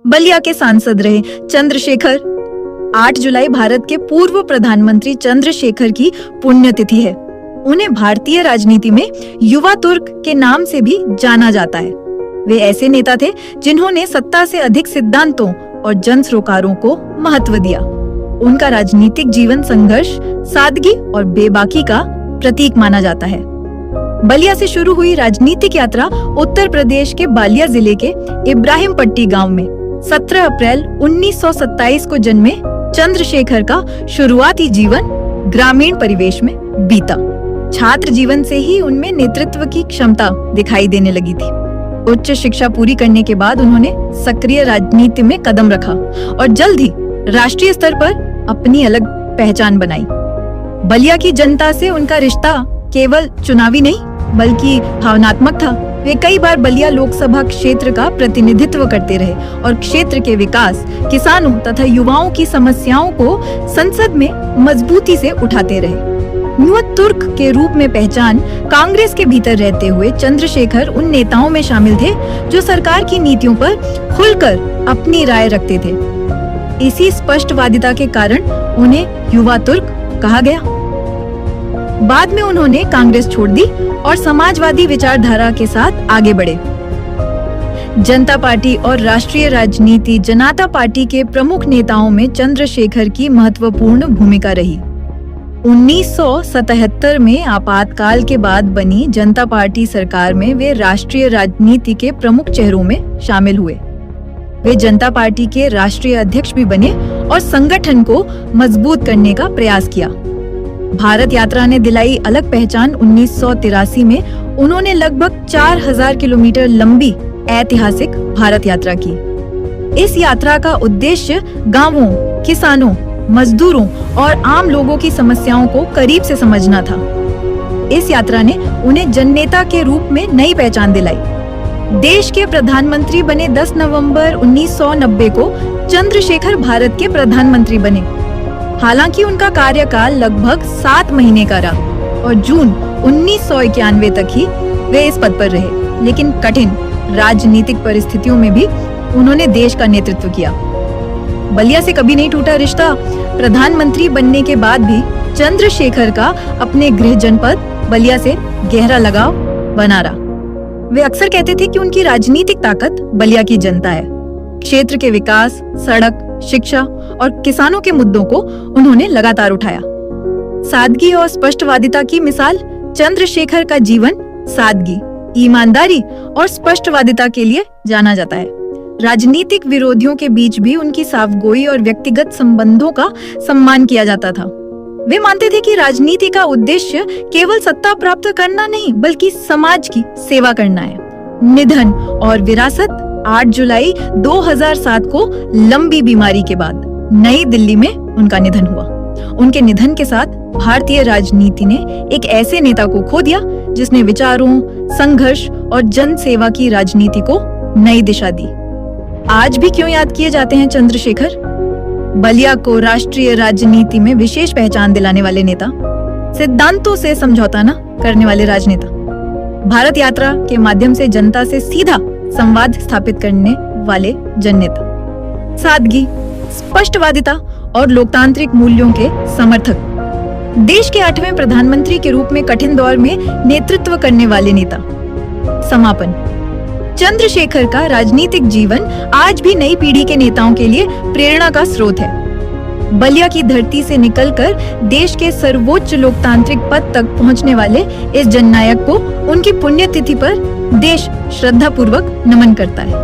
बलिया के सांसद रहे चंद्रशेखर। 8 जुलाई भारत के पूर्व प्रधानमंत्री चंद्रशेखर की पुण्यतिथि है। उन्हें भारतीय राजनीति में युवा तुर्क के नाम से भी जाना जाता है। वे ऐसे नेता थे जिन्होंने सत्ता से अधिक सिद्धांतों और जन सरोकारों को महत्व दिया। उनका राजनीतिक जीवन संघर्ष, सादगी और बेबाकी का प्रतीक माना जाता है। बलिया से शुरू हुई राजनीतिक यात्रा उत्तर प्रदेश के बालिया जिले के इब्राहिमपट्टी गांव में 17 अप्रैल 1927 को जन्मे चंद्रशेखर का शुरुआती जीवन ग्रामीण परिवेश में बीता। छात्र जीवन से ही उनमें नेतृत्व की क्षमता दिखाई देने लगी थी। उच्च शिक्षा पूरी करने के बाद उन्होंने सक्रिय राजनीति में कदम रखा और जल्द ही राष्ट्रीय स्तर पर अपनी अलग पहचान बनाई। बलिया की जनता से उनका रिश्ता केवल चुनावी नहीं बल्कि भावनात्मक था। वे कई बार बलिया लोकसभा क्षेत्र का प्रतिनिधित्व करते रहे और क्षेत्र के विकास, किसानों तथा युवाओं की समस्याओं को संसद में मजबूती से उठाते रहे। युवा तुर्क के रूप में पहचान कांग्रेस के भीतर रहते हुए चंद्रशेखर उन नेताओं में शामिल थे जो सरकार की नीतियों पर खुलकर अपनी राय रखते थे। इसी स्पष्टवादिता के कारण उन्हें युवा तुर्क कहा गया। बाद में उन्होंने कांग्रेस छोड़ दी और समाजवादी विचारधारा के साथ आगे बढ़े। जनता पार्टी और राष्ट्रीय राजनीति जनता पार्टी के प्रमुख नेताओं में चंद्रशेखर की महत्वपूर्ण भूमिका रही। 1977 में आपातकाल के बाद बनी जनता पार्टी सरकार में वे राष्ट्रीय राजनीति के प्रमुख चेहरों में शामिल हुए। वे जनता पार्टी के राष्ट्रीय अध्यक्ष भी बने और संगठन को मजबूत करने का प्रयास किया। भारत यात्रा ने दिलाई अलग पहचान। 1983 में उन्होंने लगभग 4000 किलोमीटर लंबी ऐतिहासिक भारत यात्रा की। इस यात्रा का उद्देश्य गांवों, किसानों, मजदूरों और आम लोगों की समस्याओं को करीब से समझना था। इस यात्रा ने उन्हें जननेता के रूप में नई पहचान दिलाई। देश के प्रधानमंत्री बने 10 नवंबर 1990 को चंद्रशेखर भारत के प्रधानमंत्री बने। हालांकि उनका कार्यकाल लगभग 7 महीने का रहा और जून 1991 तक ही वे इस पद पर रहे, लेकिन कठिन राजनीतिक परिस्थितियों में भी उन्होंने देश का नेतृत्व किया। बलिया से कभी नहीं टूटा रिश्ता। प्रधानमंत्री बनने के बाद भी चंद्रशेखर का अपने गृह जनपद बलिया से गहरा लगाव बना रहा। वे अक्सर कहते थे कि उनकी राजनीतिक ताकत बलिया की जनता है। क्षेत्र के विकास, सड़क, शिक्षा और किसानों के मुद्दों को उन्होंने लगातार उठाया। सादगी और स्पष्टवादिता की मिसाल चंद्रशेखर का जीवन सादगी, ईमानदारी और स्पष्टवादिता के लिए जाना जाता है। राजनीतिक विरोधियों के बीच भी उनकी साफगोई और व्यक्तिगत संबंधों का सम्मान किया जाता था। वे मानते थे कि राजनीति का उद्देश्य केवल सत्ता प्राप्त करना नहीं बल्कि समाज की सेवा करना है। निधन और विरासत। 8 जुलाई 2007 को लंबी बीमारी के बाद नई दिल्ली में उनका निधन हुआ। उनके निधन के साथ भारतीय राजनीति ने एक ऐसे नेता को खो दिया जिसने विचारों, संघर्ष और जन सेवा की राजनीति को नई दिशा दी। आज भी क्यों याद किए जाते हैं चंद्रशेखर? बलिया को राष्ट्रीय राजनीति में विशेष पहचान दिलाने वाले नेता, सिद्धांतों से समझौता न करने वाले राजनेता, भारत यात्रा के माध्यम से जनता से सीधा संवाद स्थापित करने वाले जननेता, सादगी, स्पष्टवादिता और लोकतांत्रिक मूल्यों के समर्थक, देश के 8वें प्रधानमंत्री के रूप में कठिन दौर में नेतृत्व करने वाले नेता। समापन। चंद्रशेखर का राजनीतिक जीवन आज भी नई पीढ़ी के नेताओं के लिए प्रेरणा का स्रोत है। बलिया की धरती से निकलकर देश के सर्वोच्च लोकतांत्रिक पद तक पहुंचने वाले इस जननायक को उनकी पुण्यतिथि पर देश श्रद्धापूर्वक नमन करता है।